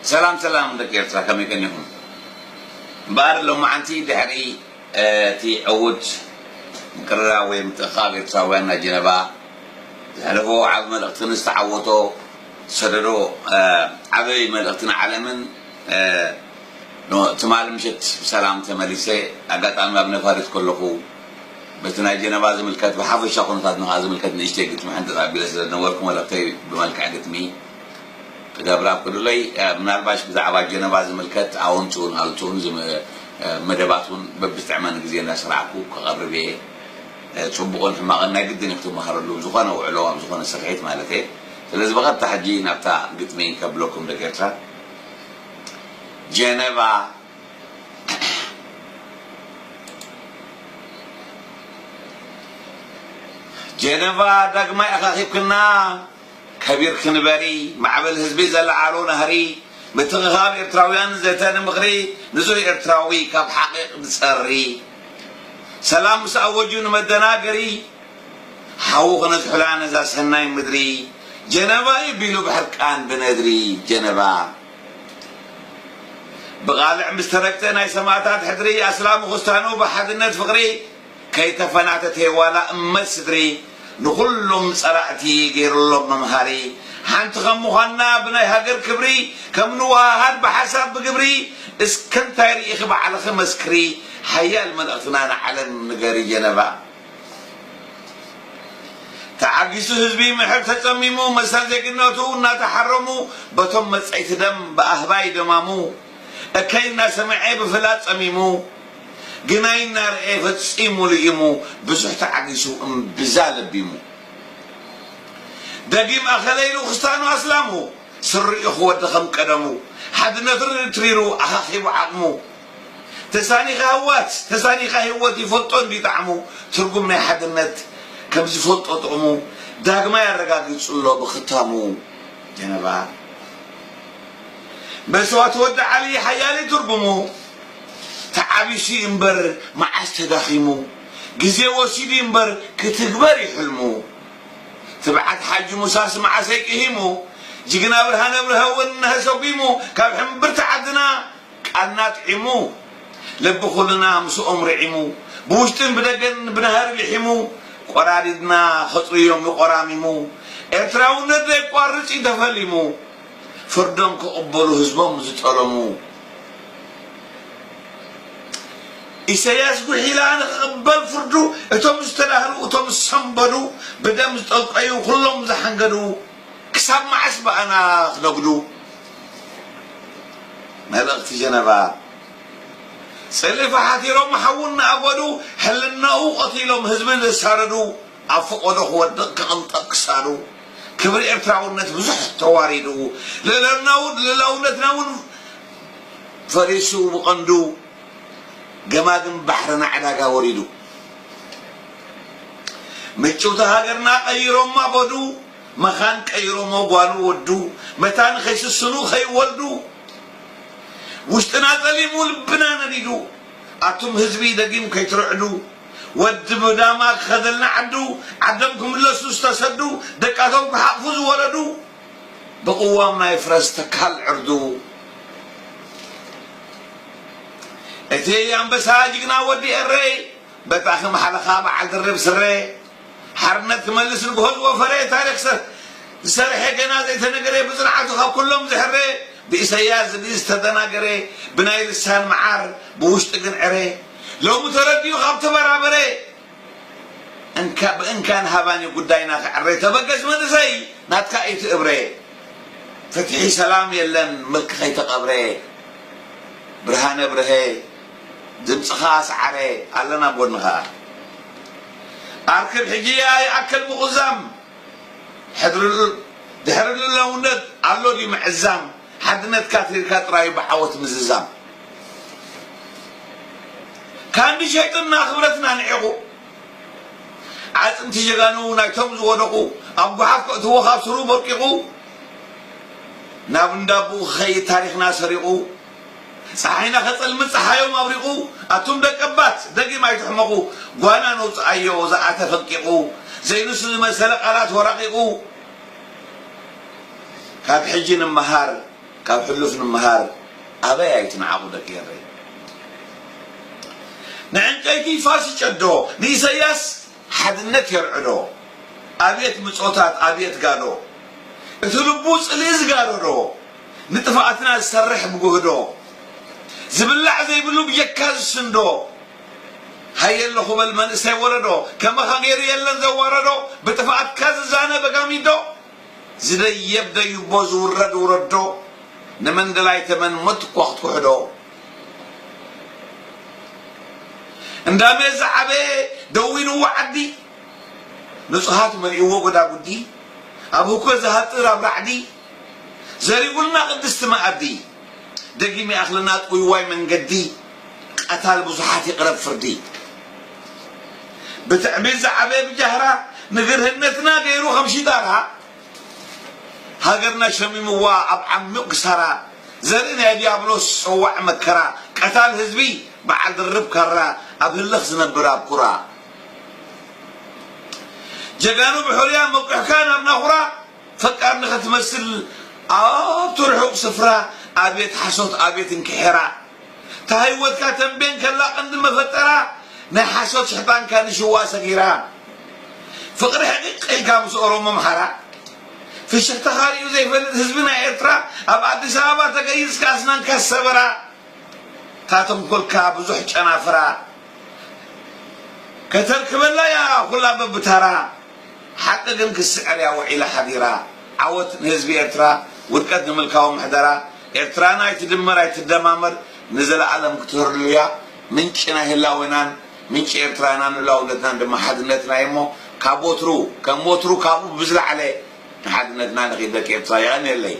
سلام سلام لك يرترا كم يكنيهم بار لو ما عنتي دحري تي عود مكررا ومتخابر تراوينا جنبا هو عظم الأقتن استعوتو سدرو عبي ملأقتنا علمن تمال مشت سلام تمليسي أقطع ما بنفارس كلكو بتنا جنبا زملكات بحافظ شاقون فاتنا زملكات نشتي قلت ما عند ربي لسه نوركم ولا طيب بملك عقتمي قبل كل لي من أربعة بزعبة جنبا زملكات عونتون هالتون زم مدباتون ببستعمال جزينا سرعكو كغربي تشوبون في مغنى جدا يكتب مهر اللو زخانة وعلوم زخانة سرعيت مالتي فلازم بغض تحجي نبتا قتمين قبلكم دكترا جنبا جنبا دقما أخاخيب كنا كبير كنبري معبل هزبي زل عالو نهري متغغاب إرتراويان زيتان مغري نزوي إرتراوي كاب حقيق بسري سلام مسأوجون مدناقري حوق نزحلان زا سناي مدري جنبا يبيلو بحركان بندري جنبا بغالع مستركتنا يسمعتات حدري أسلام خستانو بحدنات فقري كي تفنعتت هوالا أمسدري نخلهم صرعتي غير الله ممهاري حانت غموخنا بناي هاجر كبري كم نواهد بحسب بقبري اسكنتاير يخبع على خمس كري حيال من أثنان على النجاري جنبا تعجزوا هزبي محب تسميمو مسال زي قناتو ناتحرمو بتم مسعيت دم بأهباي دمامو أكينا سمعي بفلات سميمو جناينا رأي فتسيمو ليمو بزح تعجزوا بزال بيمو دقيم أخليلو خستانو أسلامو سر إخوة دخم قدمو حد نظر تريرو أخاخيبو عقمو تساني خاوات تساني خاوات يفلطون بيطعمو ترقمنا حد النت كم زفلط أطعمو داق ما يرقاق يتصلو بختامو جنبا بس واتودع علي حيالي ترقمو تعابيشي انبر مع استداخيمو قزي وسيدي انبر كتكبر يحلمو تبعت حاج مساس مع سيكهيمو جيقنا برهان برهون هسوقيمو كاب حمبر تعدنا قالنا طعمو لبخلنا مسؤوم رعمو بوشتن بدقن بنهار لحمو قراريدنا خطر يوم قراميمو ارتراون ندي قوارج يدفلمو فردم كقبلو هزبهم زتقلمو إسياس قحيلان قبل فردو اتوم استلاهلو اتوم السنبدو بدم استلقايو كلهم زحنقدو كساب معسب أنا نقدو ماذا جنبا سلف حاتيرو محولنا أبدو حلناو قتيلهم هزمن الساردو أفقدو هو الدق أنطق سارو كبر إرتراونت بزح تواردو للاونتناون فريسو بقندو جماعة بحرنا علاقة وريدو متشوتا هاجرنا قيرو ما بدو مخان قيرو ما قانو ودو متان خيس السنو خي ولدو وشتنا تليمو لبنا نديدو أتم هزبي دقيم كي ترعدو ود بدامك خذلنا عدو عدمكم الله سوستسدو دكاتهم بحافظ ولدو بقوة ما يفرز تكال عردو اتي ام بساجقنا ودي الري بتاخم حلقه بعد الرب سري حرنت تملس الجهد وفري تاريخ سرح جنازه تنقري بزرعته كلهم زحري بإسياز بيستدناقري بناي لسان معار بوشتقن عري لو مترديو خاب تبرابري ان كان هباني قداينا عري تبقس مدسي ناتكا ايت ابري فتحي سلام يلن ملك خيت قبري برهان برهي دمس خاص عري علنا بونها اركب حجيه اكل مغزم دحر اللونت علو دي معزام حدنت كاتري كاتراي بحوت مززام كان دي شيطنا خبرتنا نعقو عزم تجغانو نايتم زودقو ابو حق تو خاصرو برقيقو نابندابو خي تاريخنا سريقو صحينا خصل من صحايو مابريقو اتم دقبات دقي ما يتحمقو غوانا نوص ايو زعات فقيقو زينوس المسلق قالات ورقيقو كاب حجين مهار كاب حلف نمهار أبا يتنا عبودك يا ري نعنكيتي فاسي شدو نيسياس حدنت يرعدو أبيت مصوتات أبيت قالو تلبوس ليز قالو نتفقتنا سرح بقهدو زبلع زي بلو بيكاز سندو هاي اللي خبل من سيوردو كما خغير يلن زوردو بتفقت كاز زانا بقاميدو زي يبدا يبوز ورد وردو نمن دلاي تمن متق وقت وحدو اندامي زعبي دوينو وعدي نصحات من يوو قدا قدي أبوكو زهاتر أبرعدي زري قلنا قدست ما أدي دقيمي أخلنا تقوي واي من قدي قتال بزحات يقرب فردي بتعمل زعبي بجهرة نقر هنتنا غيرو خمشي دارها هاقرنا شميم وا أبعم مقصرة زرنا ديابلوس سواع مكرا قتال هزبي بعد الرب كرا أبهلخ زنبرا بكرا جاكانو بحرية موقع كان ابن أخرى فكر نخت تمثل ترحب سفرة أبيت حصوت أبيت انكحرة تهيوت كاتم بين كلا قند مفترة نحصوت شحطان كان شوا صغيرة فقر حقيقي كامس أوروما محرة في الشيخ تخاري زي فلد حزبنا إيرترا أبعد سابا تقيس كاسنان كالسبرة كاتم كل كابزوح جنافرة كترك بالله يا كلها ببترة حتى جنك السعر يا وعيلة حذيرة عوت نهزبي إيرترا وركت نملكاهم محدرة إيرترا نايت تدمر نايت تدمامر نزل عالم كتور ليا منش هلا وينان منش إيرترا نان لا ولدنا دم حدنتنا يمو كابوترو كابو بزل عليه حدنتنا نغيدك إيرترا يعني اللي